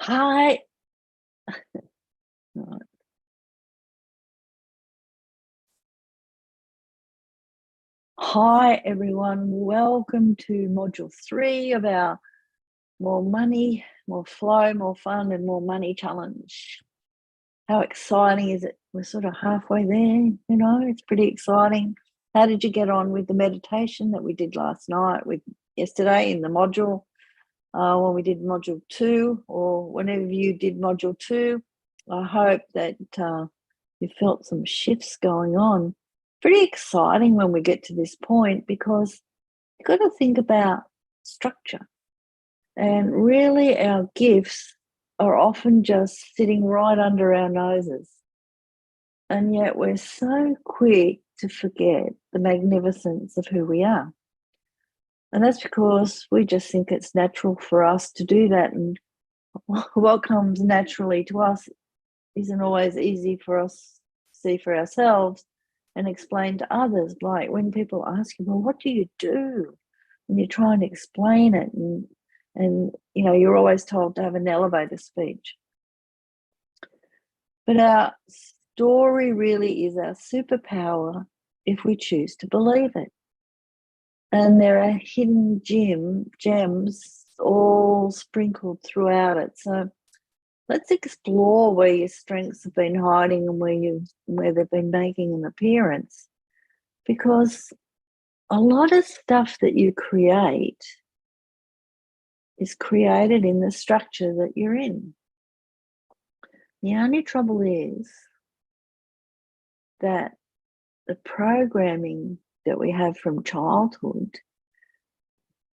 Hi. Right. Hi, everyone. Welcome to module 3 of our More Money, More Flow, More Fun, and More Money challenge. How exciting is it? We're sort of halfway there, it's pretty exciting. How did you get on with the meditation that we did yesterday in the module? When we did module 2, or whenever you did module 2, I hope that you felt some shifts going on. Pretty exciting when we get to this point, because you've got to think about structure. And really, our gifts are often just sitting right under our noses. And yet we're so quick to forget the magnificence of who we are. And that's because we just think it's natural for us to do that. And what comes naturally to us isn't always easy for us to see for ourselves and explain to others. Like when people ask you, well, what do you do? And you try and explain it, and you're always told to have an elevator speech. But our story really is our superpower if we choose to believe it. And there are hidden gems all sprinkled throughout it. So let's explore where your strengths have been hiding and where they've been making an appearance. Because a lot of stuff that you create is created in the structure that you're in. The only trouble is that the programming that we have from childhood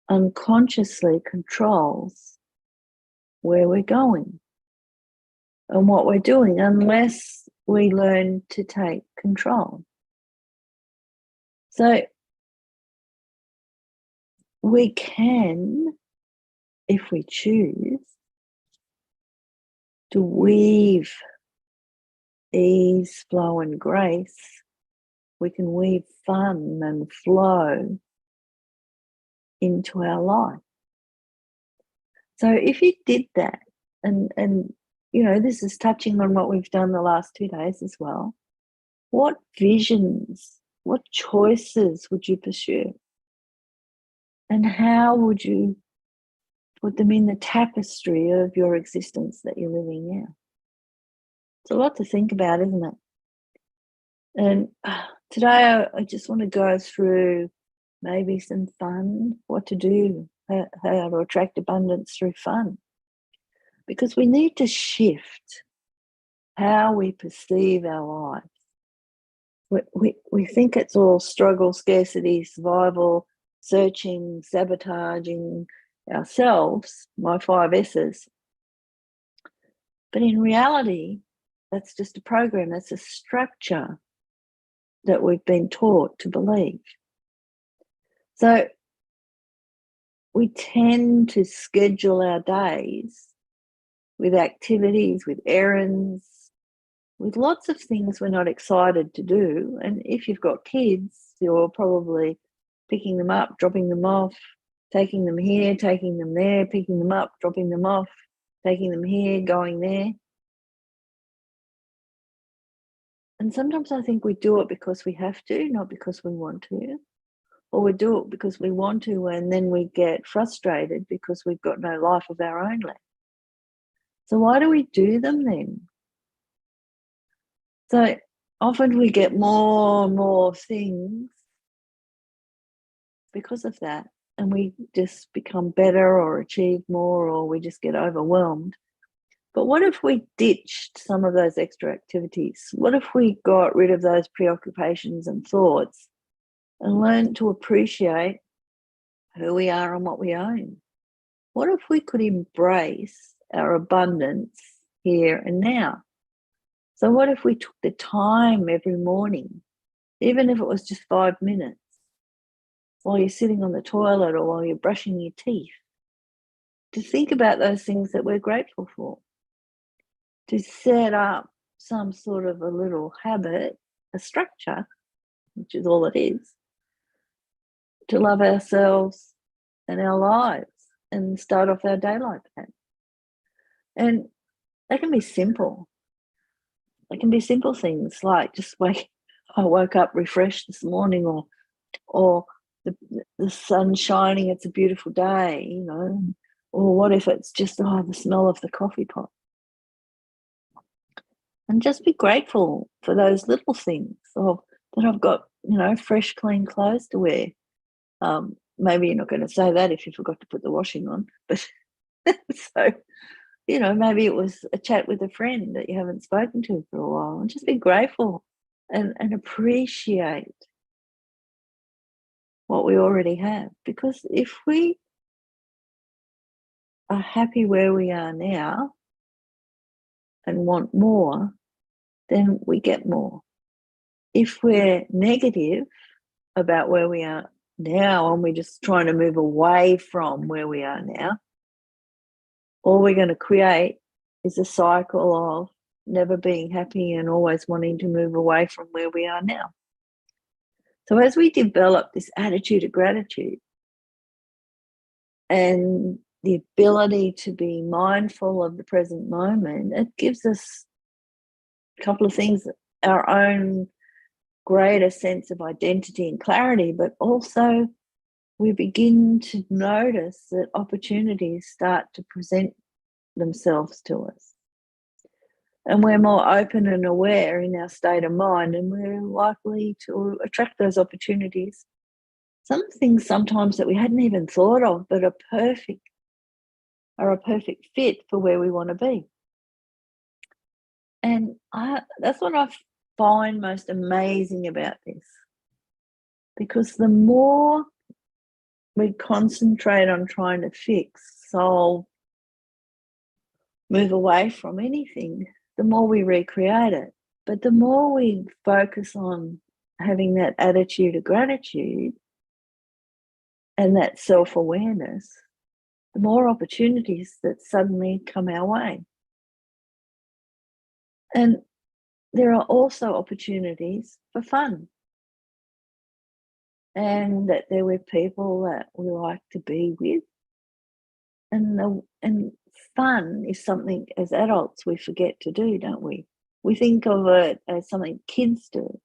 unconsciously controls where we're going and what we're doing, unless we learn to take control. So we can, if we choose, to weave ease, flow, and grace. We can weave fun and flow into our life. So if you did that, and this is touching on what we've done the last 2 days as well, what visions, what choices would you pursue? And how would you put them in the tapestry of your existence that you're living now? It's a lot to think about, isn't it? And today I just want to go through maybe some fun, what to do, how to attract abundance through fun. Because we need to shift how we perceive our lives. We think it's all struggle, scarcity, survival, searching, sabotaging ourselves, my 5 S's. But in reality, that's just a program, that's a structure that we've been taught to believe. So we tend to schedule our days with activities, with errands, with lots of things we're not excited to do. And if you've got kids, you're probably picking them up, dropping them off, taking them here, taking them there, picking them up, dropping them off, taking them here, going there. And sometimes I think we do it because we have to, not because we want to. Or we do it because we want to, and then we get frustrated because we've got no life of our own left. So why do we do them then? So often we get more and more things because of that, and we just become better or achieve more, or we just get overwhelmed. But what if we ditched some of those extra activities? What if we got rid of those preoccupations and thoughts and learned to appreciate who we are and what we own? What if we could embrace our abundance here and now? So what if we took the time every morning, even if it was just 5 minutes, while you're sitting on the toilet or while you're brushing your teeth, to think about those things that we're grateful for, to set up some sort of a little habit, a structure, which is all it is, to love ourselves and our lives and start off our day like that. And they can be simple. They can be simple things like just I woke up refreshed this morning, or the sun's shining, it's a beautiful day, you know. Or what if it's just the smell of the coffee pot? And just be grateful for those little things, of that I've got, you know, fresh, clean clothes to wear. Maybe you're not going to say that if you forgot to put the washing on, but so, you know, maybe it was a chat with a friend that you haven't spoken to for a while, and just be grateful and appreciate what we already have. Because if we are happy where we are now and want more, then we get more. If we're negative about where we are now and we're just trying to move away from where we are now, all we're going to create is a cycle of never being happy and always wanting to move away from where we are now. So as we develop this attitude of gratitude and the ability to be mindful of the present moment, it gives us a couple of things: our own greater sense of identity and clarity, but also we begin to notice that opportunities start to present themselves to us. And we're more open and aware in our state of mind, and we're likely to attract those opportunities. Some things sometimes that we hadn't even thought of, but are a perfect fit for where we want to be. And that's what I find most amazing about this, because the more we concentrate on trying to fix, solve, move away from anything, the more we recreate it. But the more we focus on having that attitude of gratitude and that self-awareness, the more opportunities that suddenly come our way. And there are also opportunities for fun, and that they're with people that we like to be with. And fun is something as adults we forget to do, don't we? We think of it as something kids do.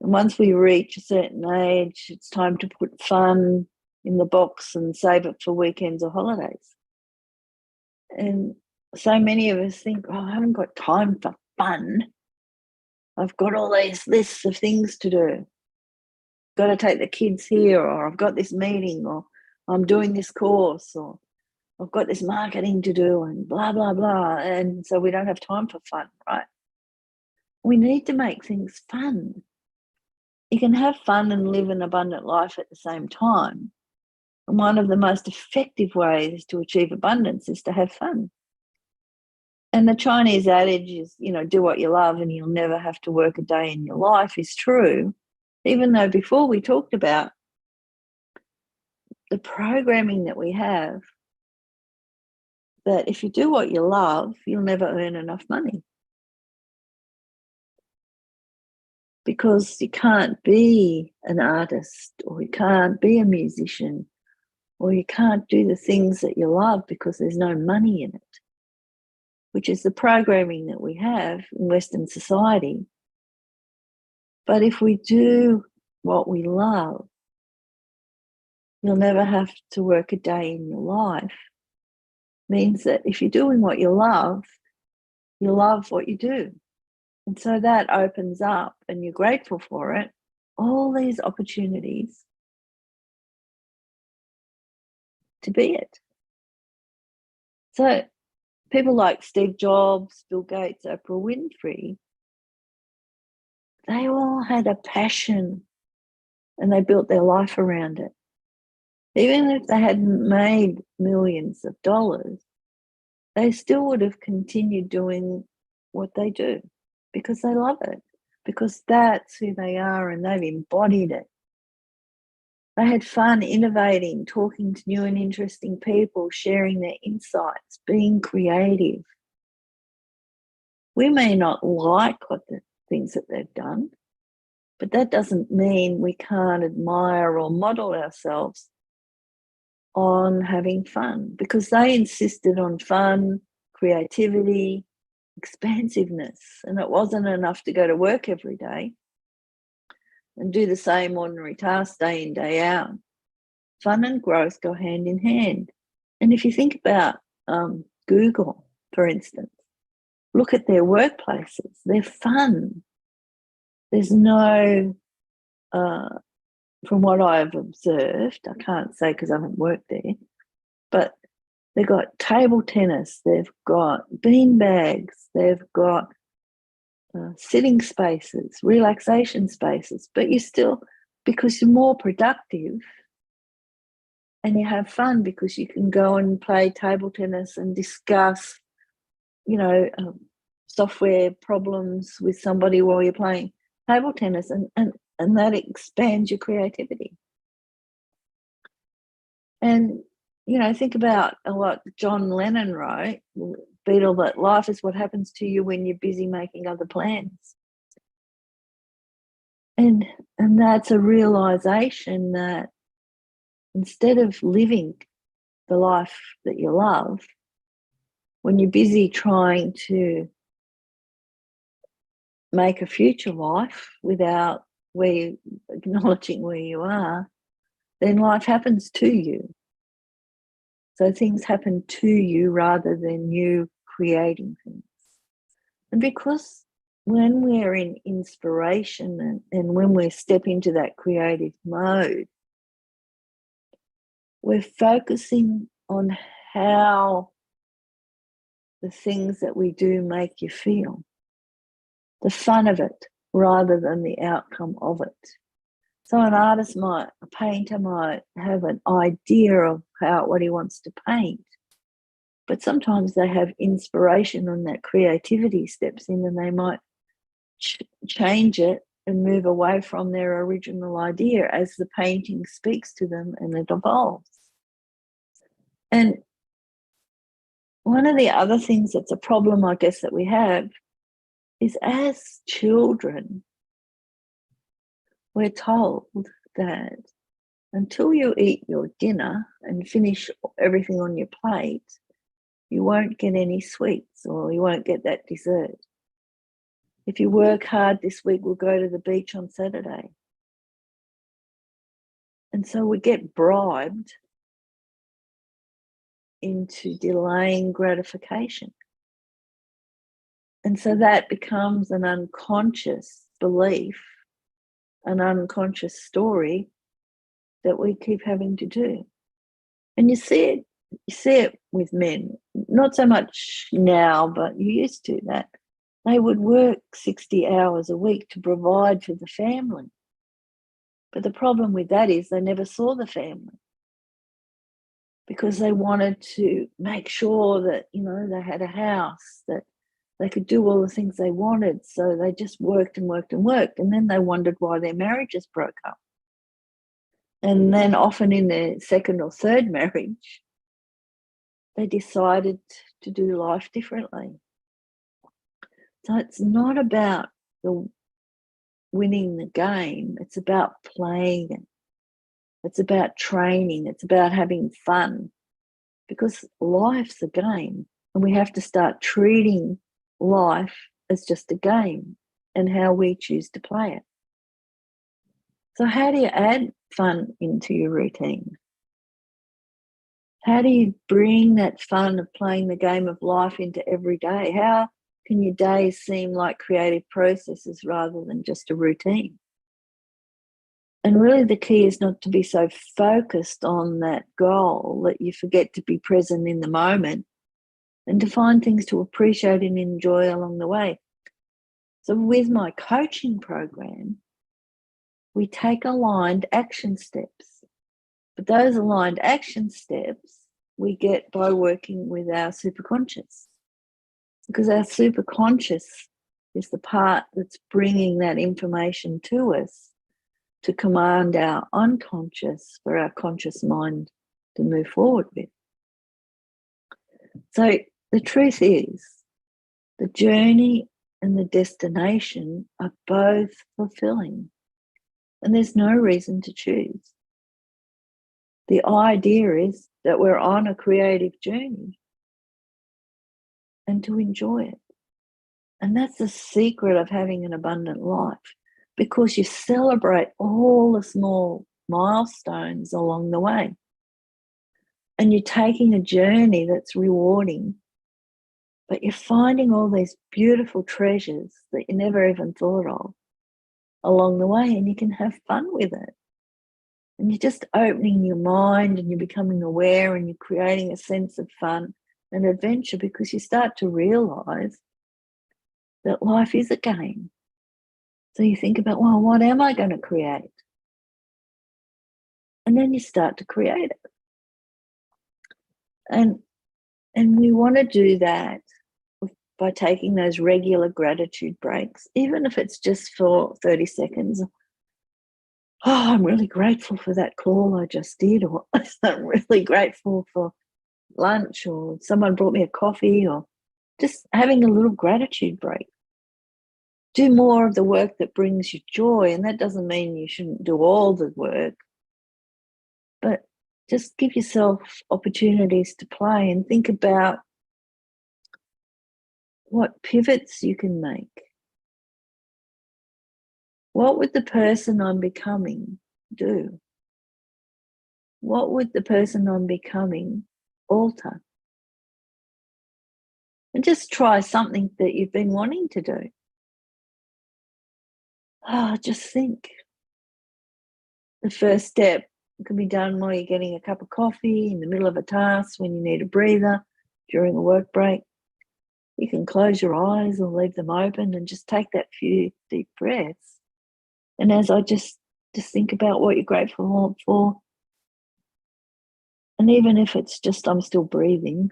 And once we reach a certain age, it's time to put fun in the box and save it for weekends or holidays. And so many of us think, I haven't got time for fun. I've got all these lists of things to do. Got to take the kids here, or I've got this meeting, or I'm doing this course, or I've got this marketing to do, and blah, blah, blah. And so we don't have time for fun, right? We need to make things fun. You can have fun and live an abundant life at the same time. And one of the most effective ways to achieve abundance is to have fun. And the Chinese adage is, you know, do what you love and you'll never have to work a day in your life, is true. Even though before we talked about the programming that we have, that if you do what you love, you'll never earn enough money. Because you can't be an artist, or you can't be a musician, or you can't do the things that you love because there's no money in it, which is the programming that we have in Western society. But if we do what we love, you'll never have to work a day in your life. Means that if you're doing what you love what you do. And so that opens up, and you're grateful for it, all these opportunities to be it. So people like Steve Jobs, Bill Gates, Oprah Winfrey, they all had a passion and they built their life around it. Even if they hadn't made millions of dollars, they still would have continued doing what they do because they love it, because that's who they are and they've embodied it. They had fun innovating, talking to new and interesting people, sharing their insights, being creative. We may not like what the things that they've done, but that doesn't mean we can't admire or model ourselves on having fun, because they insisted on fun, creativity, expansiveness. And it wasn't enough to go to work every day and do the same ordinary tasks day in, day out. Fun and growth go hand in hand. And if you think about Google, for instance, look at their workplaces. They're fun. There's no, from what I've observed, I can't say because I haven't worked there, but they've got table tennis, they've got bean bags, they've got sitting spaces, relaxation spaces, but you still, because you're more productive and you have fun because you can go and play table tennis and discuss, software problems with somebody while you're playing table tennis, and that expands your creativity. And, think about what John Lennon wrote, Beatle, that life is what happens to you when you're busy making other plans. And that's a realization that instead of living the life that you love, when you're busy trying to make a future life without acknowledging where you are, then life happens to you. So things happen to you rather than you creating things. And because when we're in inspiration and when we step into that creative mode, we're focusing on how the things that we do make you feel, the fun of it rather than the outcome of it. So a painter might have an idea of what he wants to paint, but sometimes they have inspiration and that creativity steps in, and they might change it and move away from their original idea as the painting speaks to them and it evolves. And one of the other things that's a problem, I guess, that we have is as children, we're told that until you eat your dinner and finish everything on your plate, you won't get any sweets or you won't get that dessert. If you work hard this week, we'll go to the beach on Saturday. And so we get bribed into delaying gratification. And so that becomes an unconscious belief, an unconscious story that we keep having to do. And you see it with men, not so much now, but you used to, that they would work 60 hours a week to provide for the family. But the problem with that is they never saw the family because they wanted to make sure that, they had a house, that they could do all the things they wanted. So they just worked and worked and worked. And then they wondered why their marriages broke up. And then often in their second or third marriage, they decided to do life differently. So it's not about winning the game. It's about playing it. It's about training. It's about having fun, because life's a game and we have to start treating life as just a game and how we choose to play it. So how do you add fun into your routine? How do you bring that fun of playing the game of life into every day? How can your days seem like creative processes rather than just a routine? And really the key is not to be so focused on that goal that you forget to be present in the moment and to find things to appreciate and enjoy along the way. So with my coaching program, we take aligned action steps. But those aligned action steps we get by working with our superconscious, because our superconscious is the part that's bringing that information to us to command our unconscious for our conscious mind to move forward with. So the truth is, the journey and the destination are both fulfilling, and there's no reason to choose. The idea is that we're on a creative journey and to enjoy it. And that's the secret of having an abundant life, because you celebrate all the small milestones along the way. And you're taking a journey that's rewarding, but you're finding all these beautiful treasures that you never even thought of along the way, and you can have fun with it. And you're just opening your mind and you're becoming aware and you're creating a sense of fun and adventure, because you start to realize that life is a game. So you think about, well, what am I going to create? And then you start to create it. And we want to do that by taking those regular gratitude breaks, even if it's just for 30 seconds. Oh, I'm really grateful for that call I just did, or I'm really grateful for lunch, or someone brought me a coffee, or just having a little gratitude break. Do more of the work that brings you joy. And that doesn't mean you shouldn't do all the work, but just give yourself opportunities to play and think about what pivots you can make. What would the person I'm becoming do? What would the person I'm becoming alter? And just try something that you've been wanting to do. Just think. The first step can be done while you're getting a cup of coffee, in the middle of a task, when you need a breather, during a work break. You can close your eyes or leave them open and just take that few deep breaths. And as I just think about what you're grateful for. And even if it's just I'm still breathing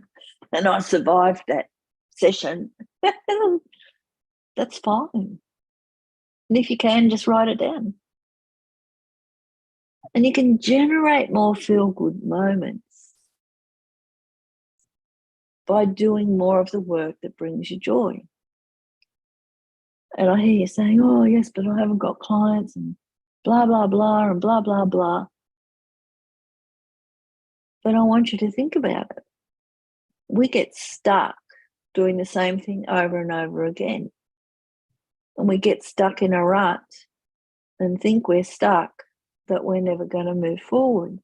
and I survived that session, that's fine. And if you can, just write it down. And you can generate more feel-good moments by doing more of the work that brings you joy. And I hear you saying, oh, yes, but I haven't got clients and blah, blah, blah, and blah, blah, blah. But I want you to think about it. We get stuck doing the same thing over and over again. And we get stuck in a rut and think we're stuck, that we're never going to move forward.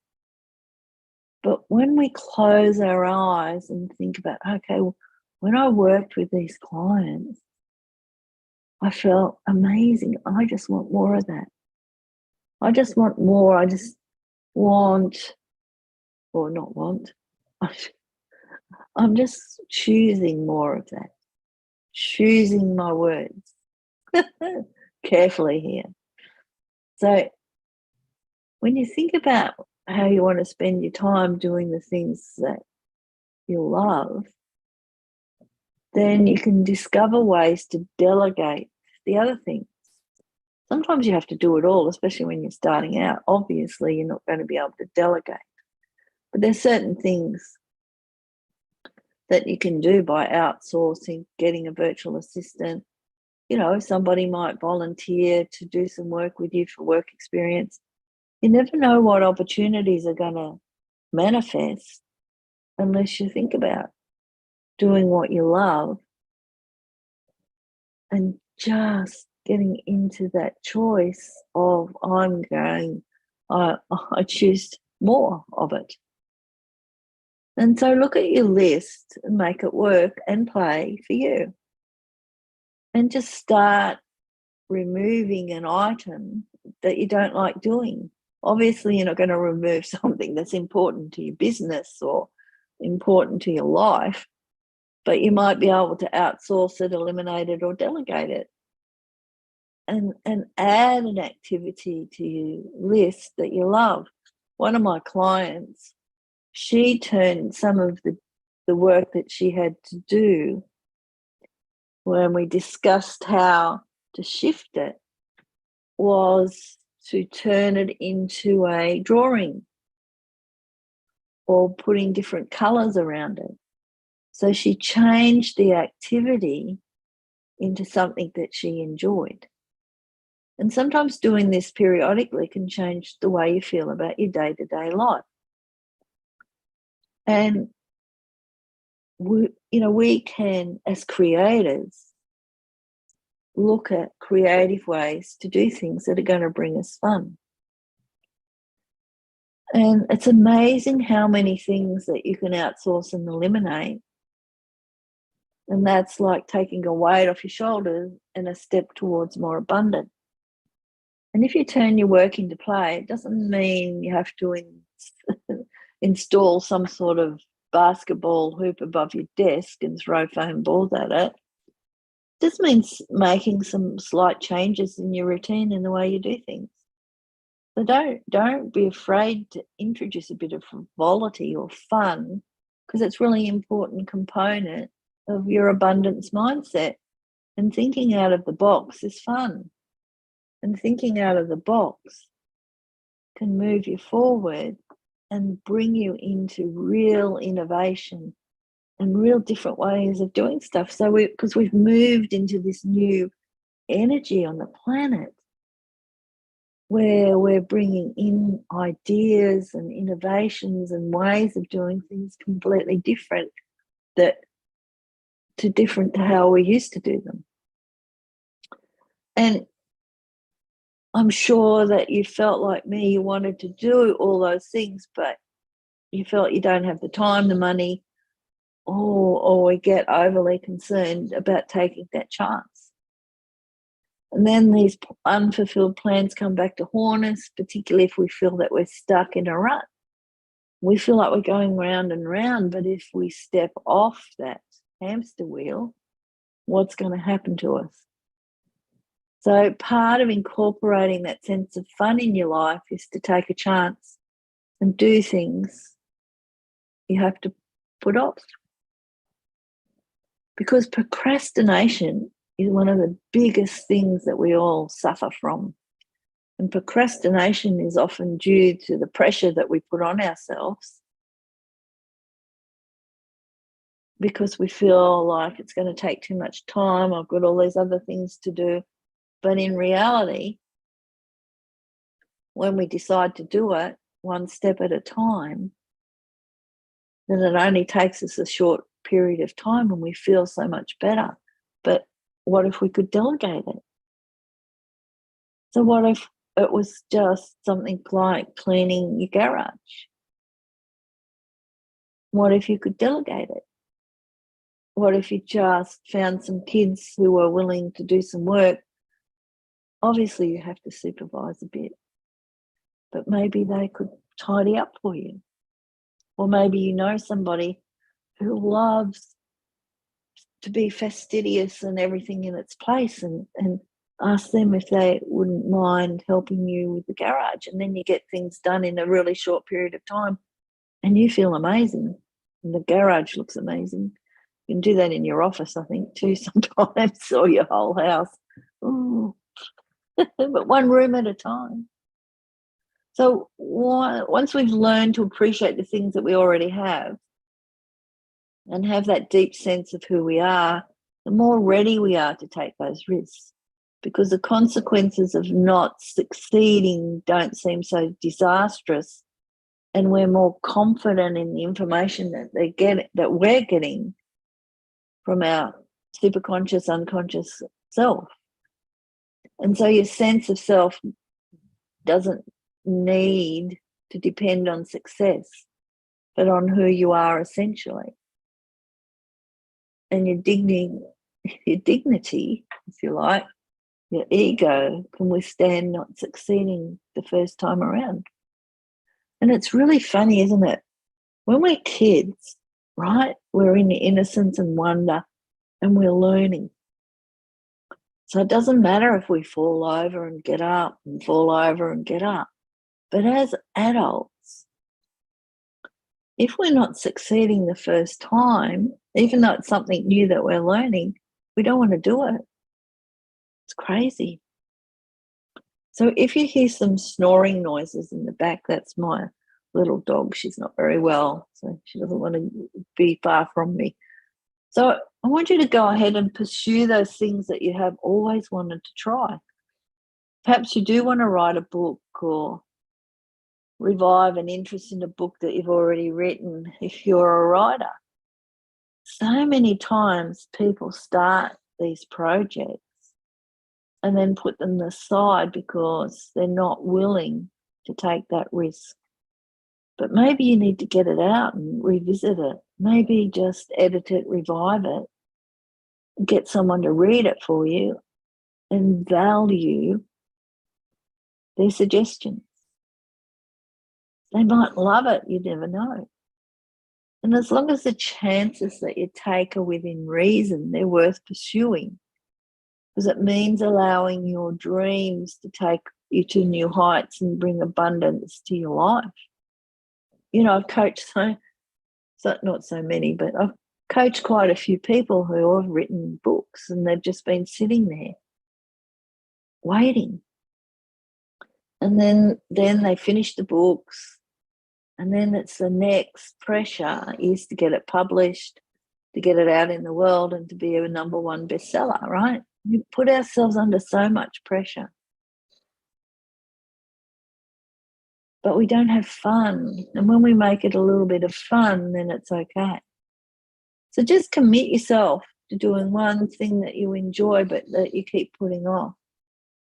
But when we close our eyes and think about, okay, well, when I worked with these clients, I felt amazing. I just want more of that. I just want more. I just want, or not want, I'm just choosing more of that. Choosing my words carefully here. So when you think about how you want to spend your time doing the things that you love, then you can discover ways to delegate the other things. Sometimes you have to do it all, especially when you're starting out. Obviously, you're not going to be able to delegate. But there's certain things that you can do by outsourcing, getting a virtual assistant. You know, somebody might volunteer to do some work with you for work experience. You never know what opportunities are going to manifest unless you think about doing what you love and just getting into that choice of I choose more of it. And so look at your list and make it work and play for you. And just start removing an item that you don't like doing. Obviously, you're not going to remove something that's important to your business or important to your life, but you might be able to outsource it, eliminate it, or delegate it. And add an activity to your list that you love. One of my clients, she turned some of the work that she had to do, when we discussed how to shift it, was to turn it into a drawing or putting different colours around it. So she changed the activity into something that she enjoyed. And sometimes doing this periodically can change the way you feel about your day-to-day life. And we can, as creators, look at creative ways to do things that are going to bring us fun. And it's amazing how many things that you can outsource and eliminate. And that's like taking a weight off your shoulders and a step towards more abundance. And if you turn your work into play, it doesn't mean you have to install some sort of basketball hoop above your desk and throw foam balls at it. It just means making some slight changes in your routine and the way you do things. So don't be afraid to introduce a bit of frivolity or fun, because it's really important component of your abundance mindset. And thinking out of the box is fun. And thinking out of the box can move you forward and bring you into real innovation and real different ways of doing stuff. So because we've moved into this new energy on the planet where we're bringing in ideas and innovations and ways of doing things completely different to how we used to do them. And I'm sure that you felt like me, you wanted to do all those things, but you felt you don't have the time, the money, or we get overly concerned about taking that chance. And then these unfulfilled plans come back to haunt us, particularly if we feel that we're stuck in a rut. We feel like we're going round and round, but if we step off that hamster wheel, what's going to happen to us? So part of incorporating that sense of fun in your life is to take a chance and do things you have to put off. Because procrastination is one of the biggest things that we all suffer from. And procrastination is often due to the pressure that we put on ourselves because we feel like it's going to take too much time, I've got all these other things to do. But in reality, when we decide to do it one step at a time, then it only takes us a short period of time and we feel so much better. But what if we could delegate it? So what if it was just something like cleaning your garage? What if you could delegate it? What if you just found some kids who were willing to do some work? Obviously, you have to supervise a bit, but maybe they could tidy up for you. Or maybe you know somebody who loves to be fastidious and everything in its place, and ask them if they wouldn't mind helping you with the garage. And then you get things done in a really short period of time and you feel amazing. And the garage looks amazing. You can do that in your office, I think, too, sometimes, or your whole house. Ooh. But one room at a time. So once we've learned to appreciate the things that we already have and have that deep sense of who we are, the more ready we are to take those risks, because the consequences of not succeeding don't seem so disastrous, and we're more confident in the information that we're getting from our superconscious, unconscious self. And so your sense of self doesn't need to depend on success, but on who you are essentially. And your dignity, if you like, your ego can withstand not succeeding the first time around. And it's really funny, isn't it? When we're kids, right, we're in innocence and wonder and we're learning. So it doesn't matter if we fall over and get up and fall over and get up. But as adults, if we're not succeeding the first time, even though it's something new that we're learning, we don't want to do it. It's crazy. So if you hear some snoring noises in the back, that's my little dog. She's not very well, so she doesn't want to be far from me. So I want you to go ahead and pursue those things that you have always wanted to try. Perhaps you do want to write a book or revive an interest in a book that you've already written if you're a writer. So many times people start these projects and then put them aside because they're not willing to take that risk. But maybe you need to get it out and revisit it. Maybe just edit it, revive it, get someone to read it for you and value their suggestions. They might love it, you never know. And as long as the chances that you take are within reason, they're worth pursuing, because it means allowing your dreams to take you to new heights and bring abundance to your life. You know, I've coached not so many, but I've coached quite a few people who have written books and they've just been sitting there waiting. And then they finish the books, and then it's the next pressure is to get it published, to get it out in the world and to be a #1 bestseller, right? We put ourselves under so much pressure. But we don't have fun. And when we make it a little bit of fun, then it's okay. So just commit yourself to doing one thing that you enjoy but that you keep putting off.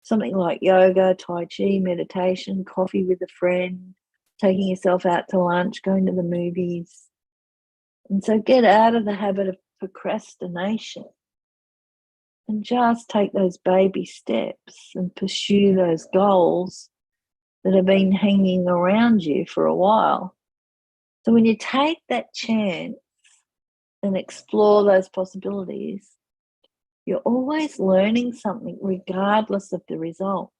Something like yoga, tai chi, meditation, coffee with a friend, taking yourself out to lunch, going to the movies. And so get out of the habit of procrastination and just take those baby steps and pursue those goals that have been hanging around you for a while. So when you take that chance and explore those possibilities, you're always learning something regardless of the result.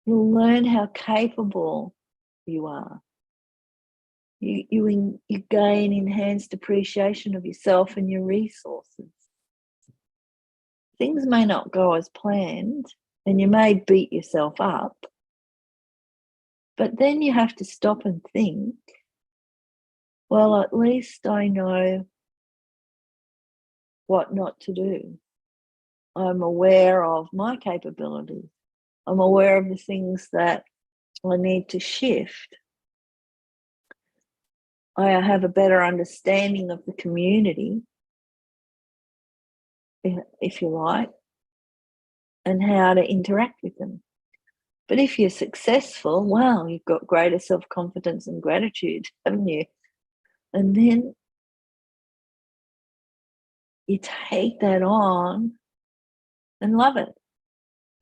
You'll learn how capable you are. You gain enhanced appreciation of yourself and your resources. Things may not go as planned and you may beat yourself up, but then you have to stop and think, well, at least I know what not to do. I'm aware of my capabilities. I'm aware of the things that I need to shift. I have a better understanding of the community, if you like, and how to interact with them. But if you're successful, well, you've got greater self-confidence and gratitude, haven't you? And then you take that on and love it.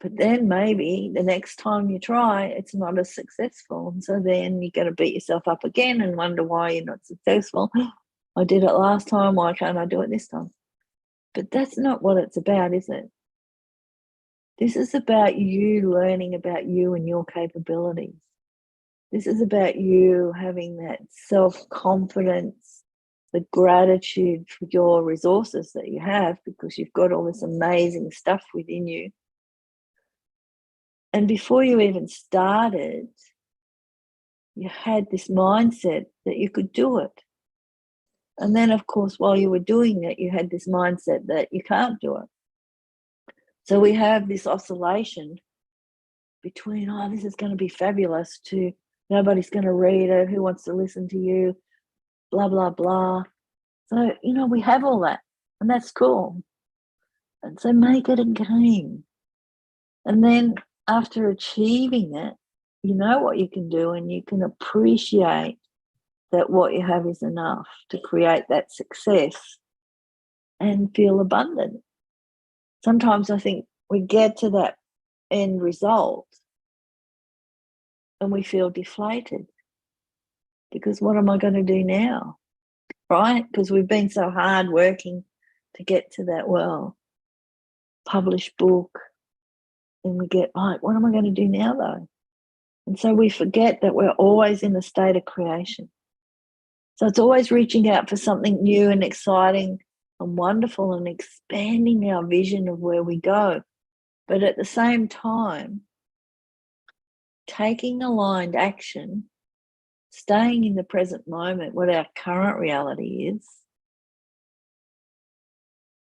But then maybe the next time you try, it's not as successful. And so then you got to beat yourself up again and wonder why you're not successful. I did it last time, why can't I do it this time? But that's not what it's about, is it? This is about you learning about you and your capabilities. This is about you having that self-confidence, the gratitude for your resources that you have, because you've got all this amazing stuff within you. And before you even started, you had this mindset that you could do it. And then, of course, while you were doing it, you had this mindset that you can't do it. So we have this oscillation between, oh, this is going to be fabulous, to nobody's going to read it, who wants to listen to you, blah, blah, blah. So, you know, we have all that, and that's cool. And so make it a game. And then after achieving it, you know what you can do, and you can appreciate that what you have is enough to create that success and feel abundant. Sometimes I think we get to that end result and we feel deflated because what am I going to do now, right? Because we've been so hard working to get to that, well, published book, and we get, like, what am I going to do now though? And so we forget that we're always in a state of creation. So it's always reaching out for something new and exciting and wonderful and expanding our vision of where we go. But at the same time, taking aligned action, staying in the present moment, what our current reality is,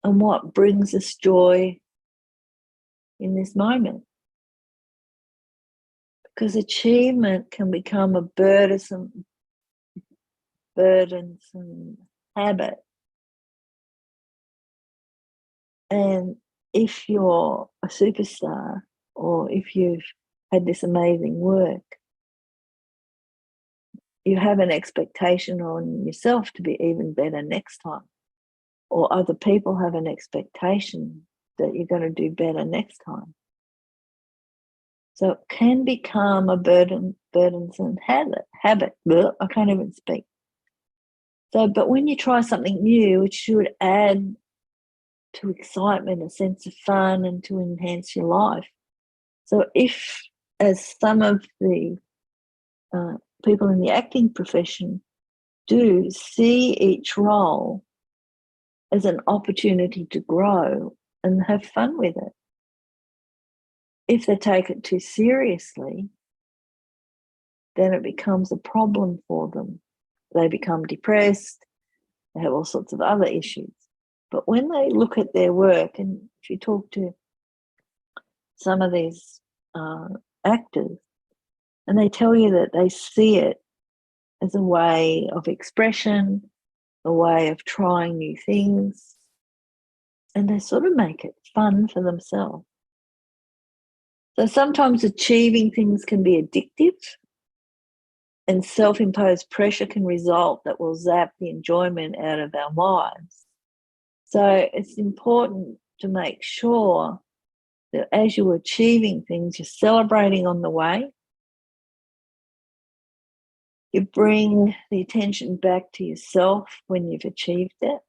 and what brings us joy in this moment. Because achievement can become a burdensome habit. And if you're a superstar, or if you've had this amazing work, you have an expectation on yourself to be even better next time. Or other people have an expectation that you're going to do better next time. So it can become a burdensome habit. I can't even speak. So, but when you try something new, it should add to excitement, a sense of fun, and to enhance your life. So if, as some of the people in the acting profession do, see each role as an opportunity to grow and have fun with it. If they take it too seriously, then it becomes a problem for them. They become depressed, they have all sorts of other issues. But when they look at their work, and if you talk to some of these actors, and they tell you that they see it as a way of expression, a way of trying new things, and they sort of make it fun for themselves. So sometimes achieving things can be addictive, and self-imposed pressure can result that will zap the enjoyment out of our lives. So it's important to make sure that as you're achieving things, you're celebrating on the way. You bring the attention back to yourself when you've achieved it.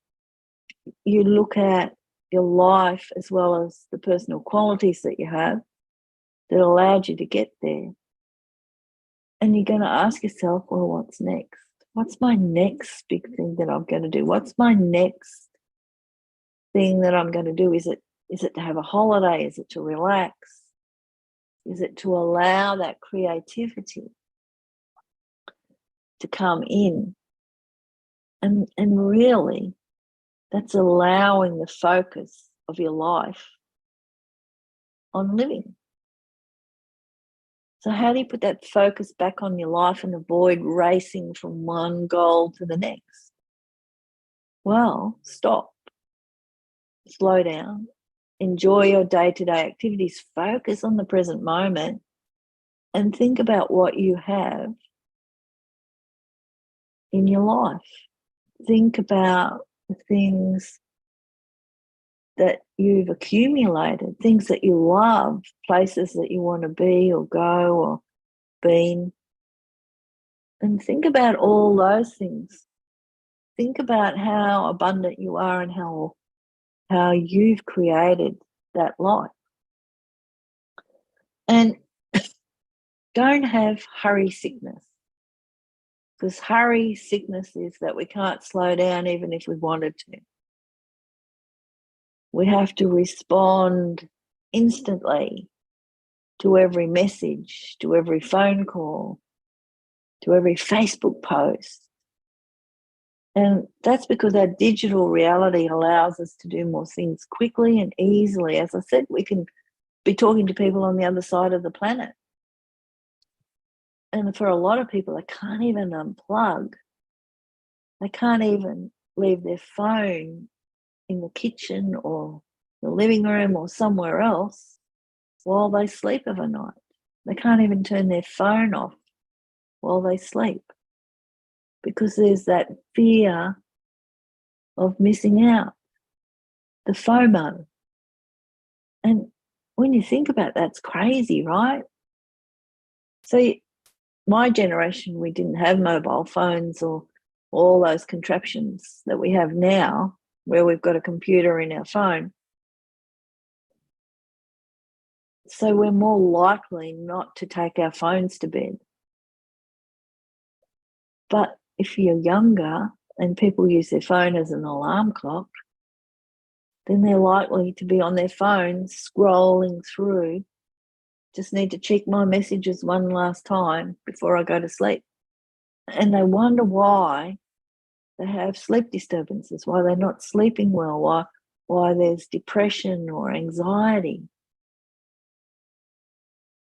You look at your life as well as the personal qualities that you have that allowed you to get there. And you're going to ask yourself, well, what's next? What's my next big thing that I'm going to do? What's my next thing that I'm going to do? Is it to have a holiday? Is it to relax? Is it to allow that creativity to come in? And really, that's allowing the focus of your life on living. So how do you put that focus back on your life and avoid racing from one goal to the next? Well, stop, slow down, enjoy your day-to-day activities, focus on the present moment, and think about what you have in your life. Think about the things that you've accumulated, things that you love, places that you want to be or go or been. And think about all those things. Think about how abundant you are and how you've created that life. And don't have hurry sickness, because hurry sickness is that we can't slow down even if we wanted to. We have to respond instantly to every message, to every phone call, to every Facebook post. And that's because our digital reality allows us to do more things quickly and easily. As I said, we can be talking to people on the other side of the planet. And for a lot of people, they can't even unplug. They can't even leave their phone in the kitchen or the living room or somewhere else while they sleep overnight. They can't even turn their phone off while they sleep, because there's that fear of missing out, the FOMO. And when you think about that, it's crazy, right? So my generation, we didn't have mobile phones or all those contraptions that we have now, where we've got a computer in our phone. So we're more likely not to take our phones to bed. But if you're younger and people use their phone as an alarm clock, then they're likely to be on their phones scrolling through. Just need to check my messages one last time before I go to sleep. And they wonder why they have sleep disturbances, why they're not sleeping well, why there's depression or anxiety.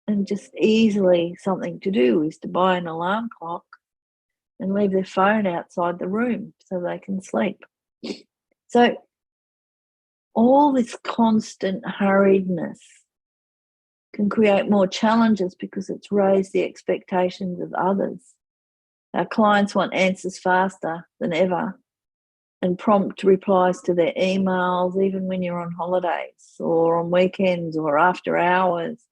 And just easily something to do is to buy an alarm clock and leave their phone outside the room so they can sleep. So all this constant hurriedness can create more challenges because it's raised the expectations of others. Our clients want answers faster than ever and prompt replies to their emails, even when you're on holidays or on weekends or after hours.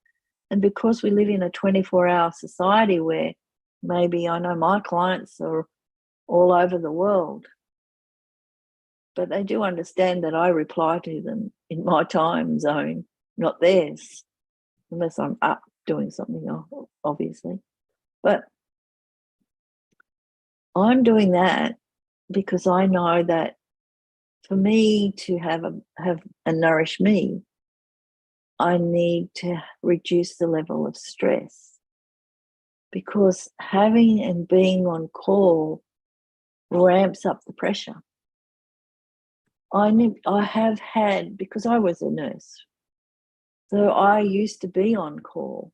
And because we live in a 24-hour society where maybe I know my clients are all over the world, but they do understand that I reply to them in my time zone, not theirs, unless I'm up doing something, obviously. But I'm doing that because I know that for me to have and nourish me, I need to reduce the level of stress, because having and being on call ramps up the pressure. I have had, because I was a nurse, so I used to be on call.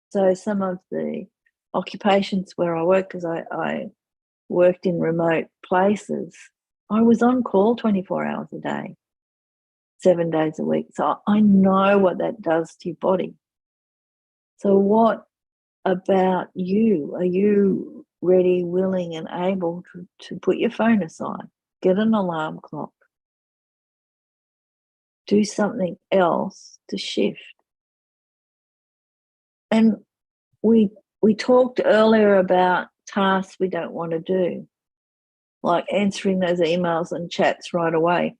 So some of the occupations where I work, because I worked in remote places, I was on call 24 hours a day, 7 days a week. So I know what that does to your body. So what about you? Are you ready, willing, and able to put your phone aside, get an alarm clock, do something else to shift? And we talked earlier about tasks we don't want to do, like answering those emails and chats right away.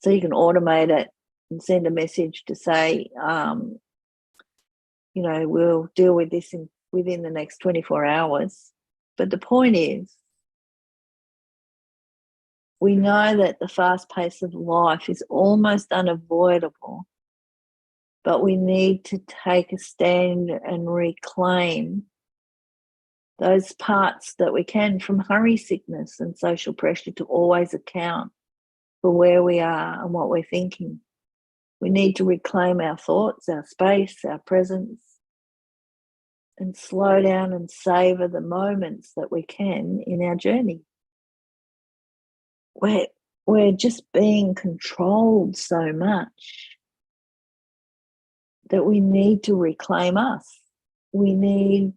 So you can automate it and send a message to say, we'll deal with this within the next 24 hours. But the point is, we know that the fast pace of life is almost unavoidable, but we need to take a stand and reclaim those parts that we can from hurry sickness and social pressure to always account for where we are and what we're thinking. We need to reclaim our thoughts, our space, our presence, and slow down and savor the moments that we can in our journey. We're just being controlled so much that we need to reclaim us. We need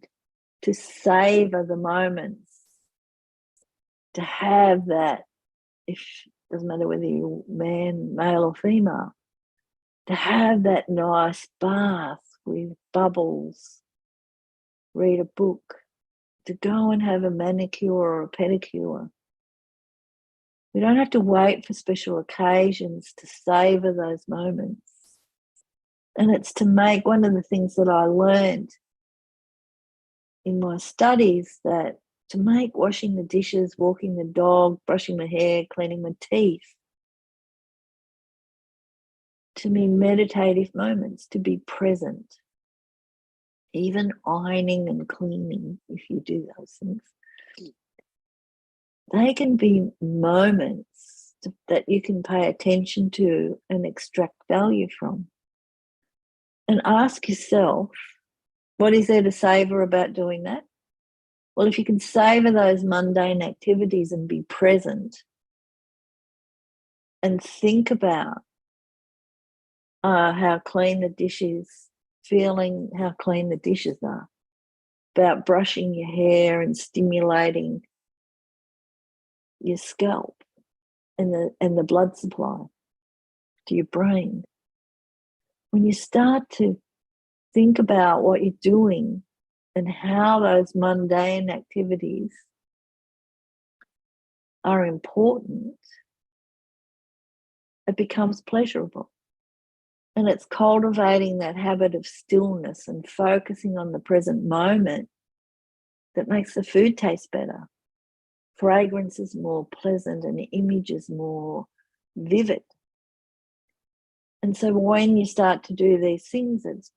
to savor the moments, to have that, if doesn't matter whether you're man, male or female, to have that nice bath with bubbles, read a book, to go and have a manicure or a pedicure. We don't have to wait for special occasions to savor those moments. And it's to make, one of the things that I learned in my studies, that to make washing the dishes, walking the dog, brushing my hair, cleaning my teeth, to me, meditative moments, to be present. Even ironing and cleaning, if you do those things, they can be moments that you can pay attention to and extract value from. And ask yourself, what is there to savor about doing that? Well, if you can savor those mundane activities and be present and think about how clean the dishes, feeling how clean the dishes are, about brushing your hair and stimulating your scalp and the blood supply to your brain. When you start to think about what you're doing and how those mundane activities are important, it becomes pleasurable. And it's cultivating that habit of stillness and focusing on the present moment that makes the food taste better. Fragrance is more pleasant and the image is more vivid. And so when you start to do these things, it's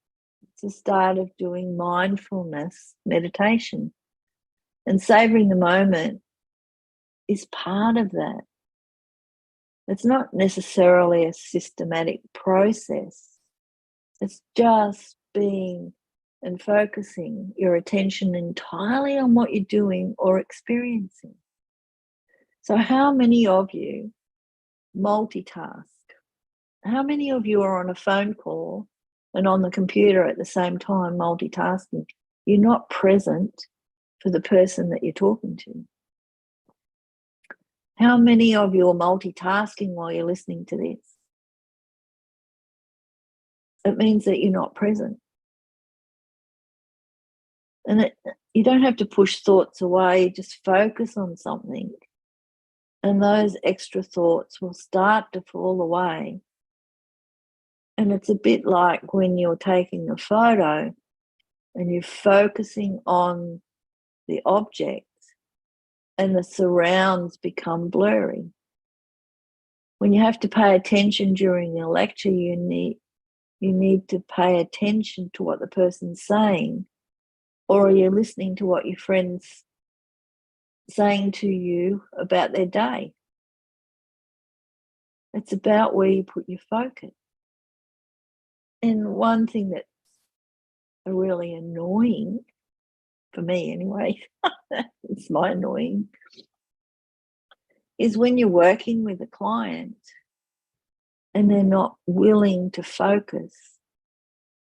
the start of doing mindfulness meditation. And savoring the moment is part of that. It's not necessarily a systematic process. It's just being and focusing your attention entirely on what you're doing or experiencing. So how many of you multitask? How many of you are on a phone call and on the computer at the same time multitasking? You're not present for the person that you're talking to. How many of you are multitasking while you're listening to this? It means that you're not present. And you don't have to push thoughts away, just focus on something. And those extra thoughts will start to fall away. And it's a bit like when you're taking a photo and you're focusing on the object and the surrounds become blurry. When you have to pay attention during a lecture, you need to pay attention to what the person's saying, or you're listening to what your friend's saying to you about their day. It's about where you put your focus. And one thing that's really annoying, for me anyway, it's my annoying, is when you're working with a client and they're not willing to focus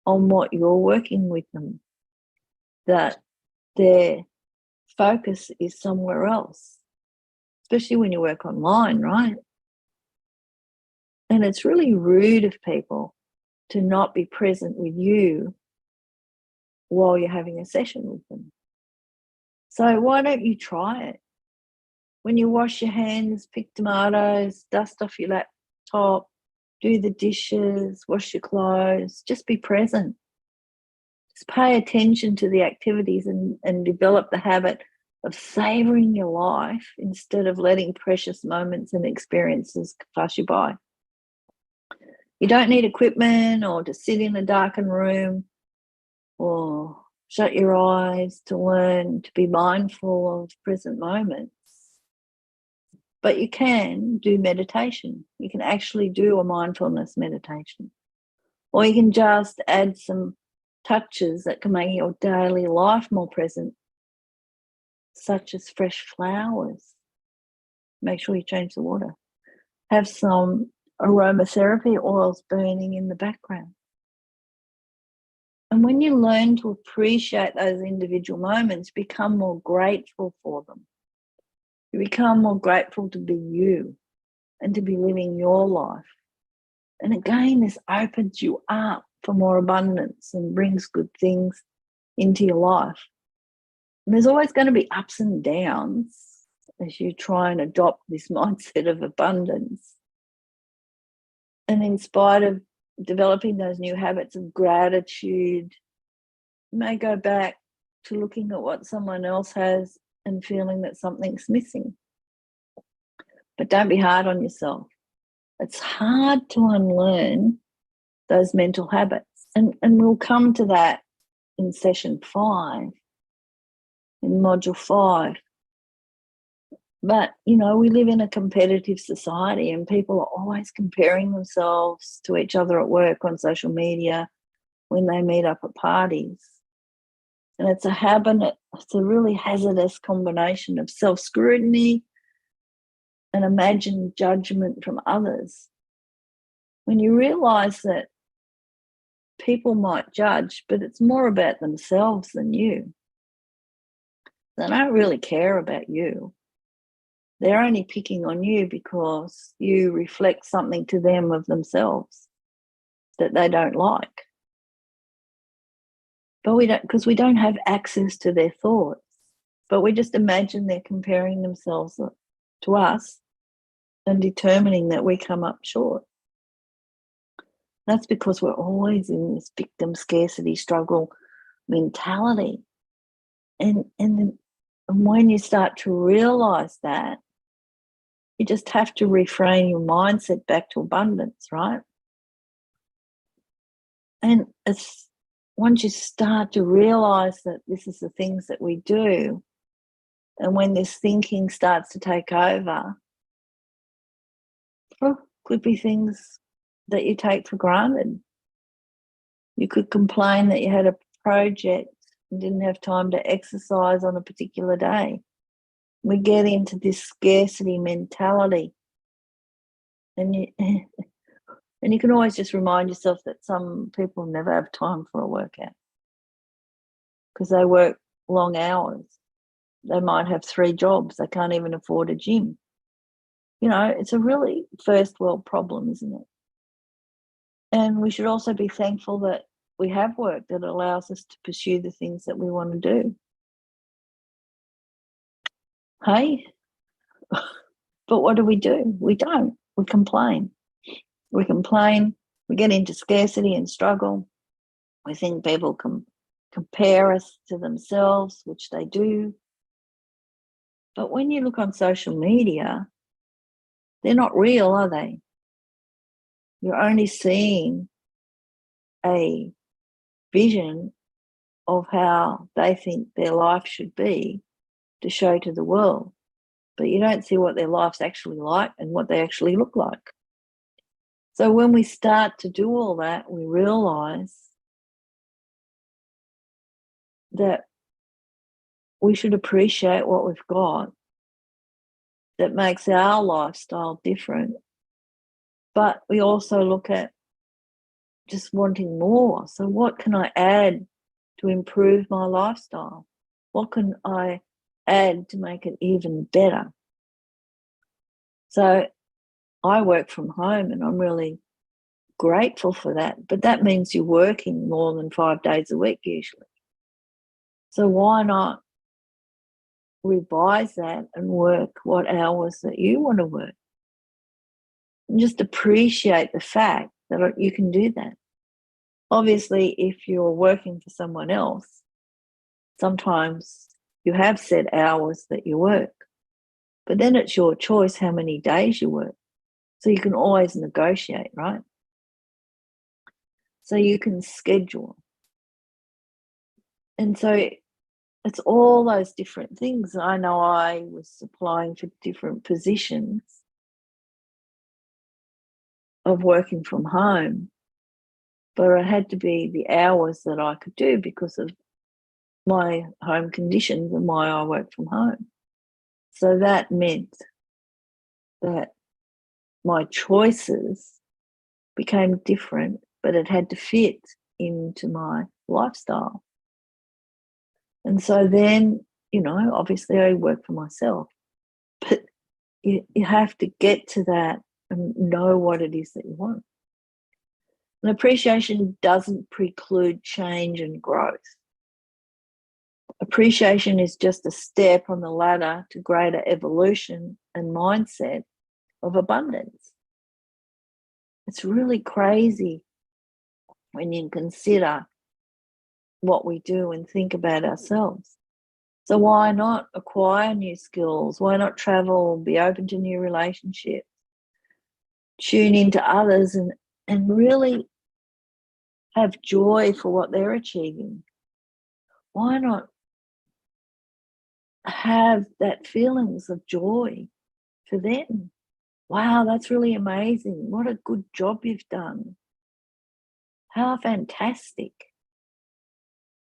on what you're working with them, that their focus is somewhere else, especially when you work online, right? And it's really rude of people to not be present with you while you're having a session with them. So why don't you try it? When you wash your hands, pick tomatoes, dust off your laptop, do the dishes, wash your clothes, just be present. Just pay attention to the activities and develop the habit of savouring your life instead of letting precious moments and experiences pass you by. You don't need equipment or to sit in a darkened room or shut your eyes to learn to be mindful of present moments. But you can do meditation. You can actually do a mindfulness meditation. Or you can just add some touches that can make your daily life more present, such as fresh flowers. Make sure you change the water. Have some aromatherapy oils burning in the background. And when you learn to appreciate those individual moments, become more grateful for them. You become more grateful to be you and to be living your life. And again, this opens you up for more abundance and brings good things into your life. And there's always going to be ups and downs as you try and adopt this mindset of abundance. And in spite of developing those new habits of gratitude, you may go back to looking at what someone else has and feeling that something's missing. But don't be hard on yourself. It's hard to unlearn those mental habits. And we'll come to that in session 5, in module 5. But, you know, we live in a competitive society and people are always comparing themselves to each other at work, on social media, when they meet up at parties. And it's a really hazardous combination of self-scrutiny and imagined judgment from others. When you realise that people might judge, but it's more about themselves than you. They don't really care about you. They're only picking on you because you reflect something to them of themselves that they don't like. But because we don't have access to their thoughts, but we just imagine they're comparing themselves to us and determining that we come up short. That's because we're always in this victim scarcity struggle mentality. And when you start to realise that, you just have to reframe your mindset back to abundance, right? And once you start to realise that this is the things that we do, and when this thinking starts to take over, could be things that you take for granted. You could complain that you had a project and didn't have time to exercise on a particular day. We get into this scarcity mentality. And you can always just remind yourself that some people never have time for a workout because they work long hours. They might have 3 jobs. They can't even afford a gym. It's a really first world problem, isn't it? And we should also be thankful that we have work that allows us to pursue the things that we want to do. Hey? But what do? We don't. We complain. We complain. We get into scarcity and struggle. We think people can compare us to themselves, which they do. But when you look on social media, they're not real, are they? You're only seeing a vision of how they think their life should be to show to the world. But you don't see what their life's actually like and what they actually look like. So when we start to do all that, we realize that we should appreciate what we've got that makes our lifestyle different. But we also look at just wanting more. So what can I add to improve my lifestyle? What can I add to make it even better? So I work from home and I'm really grateful for that. But that means you're working more than 5 days a week usually. So why not revise that and work what hours that you want to work? And just appreciate the fact that you can do that. Obviously, if you're working for someone else, sometimes you have set hours that you work, but then it's your choice how many days you work. So you can always negotiate, right? So you can schedule. And so it's all those different things. I know I was applying for different positions of working from home, but it had to be the hours that I could do because of my home conditions and why I work from home. So that meant that my choices became different, but it had to fit into my lifestyle. And so then, obviously I work for myself, but you have to get to that and know what it is that you want. And appreciation doesn't preclude change and growth. Appreciation is just a step on the ladder to greater evolution and mindset of abundance. It's really crazy when you consider what we do and think about ourselves. So why not acquire new skills? Why not travel, be open to new relationships, tune into others and really have joy for what they're achieving? Why not have that feelings of joy for them? Wow, that's really amazing. What a good job you've done. How fantastic.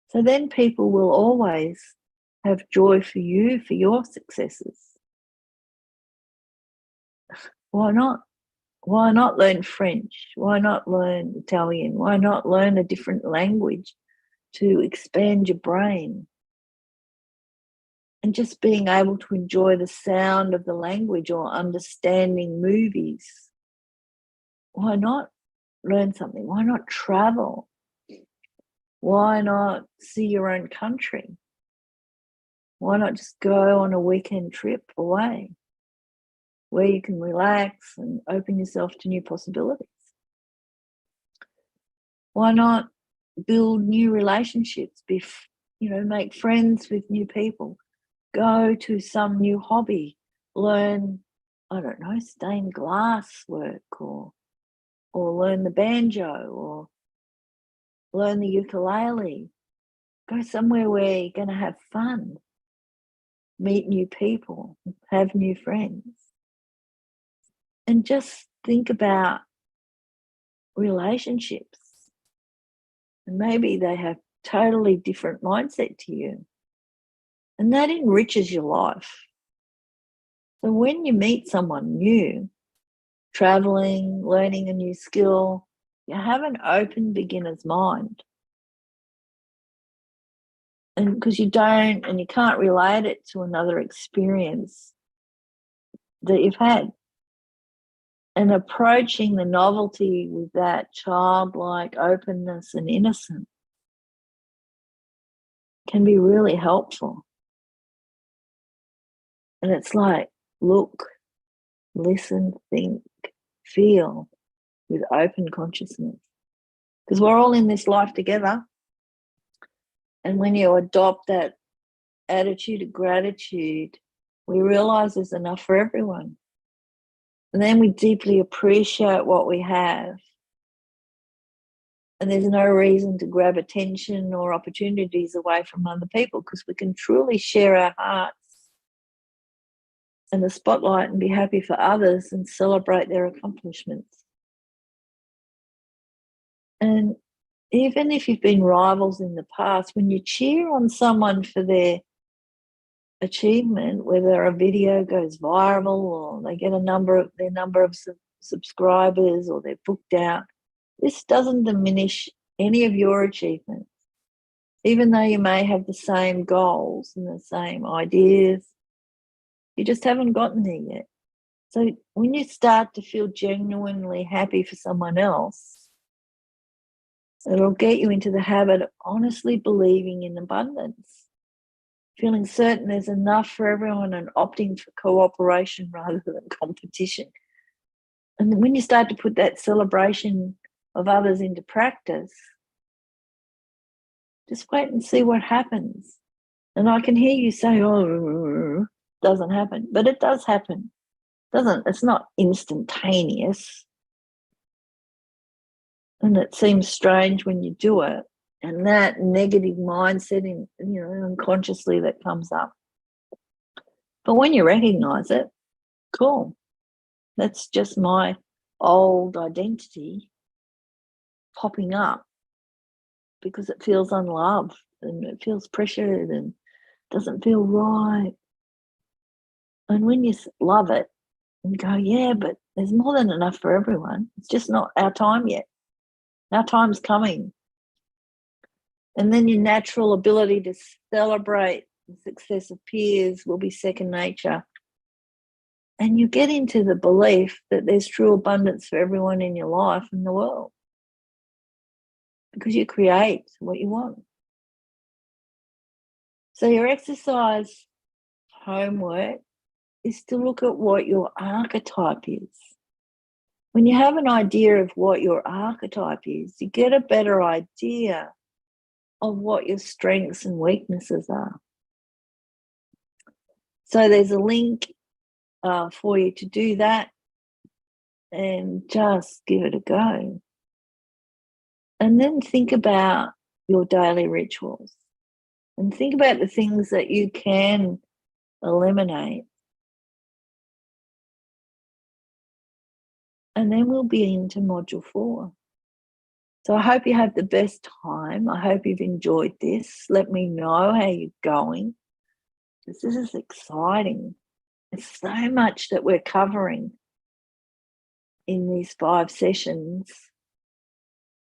So then people will always have joy for you, for your successes. Why not? Why not learn French? Why not learn Italian? Why not learn a different language to expand your brain? And just being able to enjoy the sound of the language or understanding movies. Why not learn something? Why not travel? Why not see your own country? Why not just go on a weekend trip away where you can relax and open yourself to new possibilities? Why not build new relationships, make friends with new people, go to some new hobby, learn, I don't know, stained glass work or learn the banjo or learn the ukulele. Go somewhere where you're going to have fun, meet new people, have new friends. And just think about relationships. And maybe they have totally different mindset to you. And that enriches your life. So when you meet someone new, traveling, learning a new skill, you have an open beginner's mind. And because you don't, and you can't relate it to another experience that you've had. And approaching the novelty with that childlike openness and innocence can be really helpful. And it's like, look, listen, think, feel with open consciousness. Because we're all in this life together. And when you adopt that attitude of gratitude, we realize there's enough for everyone. And then we deeply appreciate what we have. And there's no reason to grab attention or opportunities away from other people, because we can truly share our hearts and the spotlight and be happy for others and celebrate their accomplishments. And even if you've been rivals in the past, when you cheer on someone for their achievement, whether a video goes viral or they get their number of subscribers or they're booked out, this doesn't diminish any of your achievements. Even though you may have the same goals and the same ideas, you just haven't gotten there yet. So when you start to feel genuinely happy for someone else, it'll get you into the habit of honestly believing in abundance, feeling certain there's enough for everyone and opting for cooperation rather than competition. And when you start to put that celebration of others into practice, just wait and see what happens. And I can hear you say, oh, it doesn't happen. But it does happen. It's not instantaneous. And it seems strange when you do it. And that negative mindset, unconsciously that comes up. But when you recognize it, cool. That's just my old identity popping up because it feels unloved and it feels pressured and doesn't feel right. And when you love it and go, yeah, but there's more than enough for everyone. It's just not our time yet. Our time's coming. And then your natural ability to celebrate the success of peers will be second nature. And you get into the belief that there's true abundance for everyone in your life and the world. Because you create what you want. So your exercise homework is to look at what your archetype is. When you have an idea of what your archetype is, you get a better idea of what your strengths and weaknesses are. So there's a link for you to do that and just give it a go. And then think about your daily rituals and think about the things that you can eliminate. And then we'll be into module 4. So I hope you have the best time. I hope you've enjoyed this. Let me know how you're going, because this is exciting. There's so much that we're covering in these 5 sessions,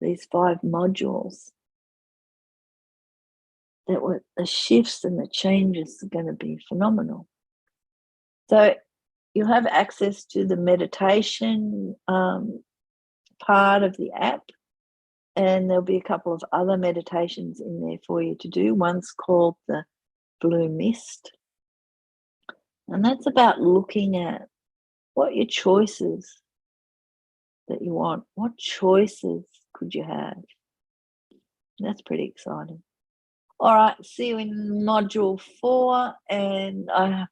these 5 modules, that the shifts and the changes are going to be phenomenal. So you'll have access to the meditation part of the app, and there'll be a couple of other meditations in there for you to do. One's called the Blue Mist, and that's about looking at what your choices that you want. What choices could you have? That's pretty exciting. All right, see you in module 4, and I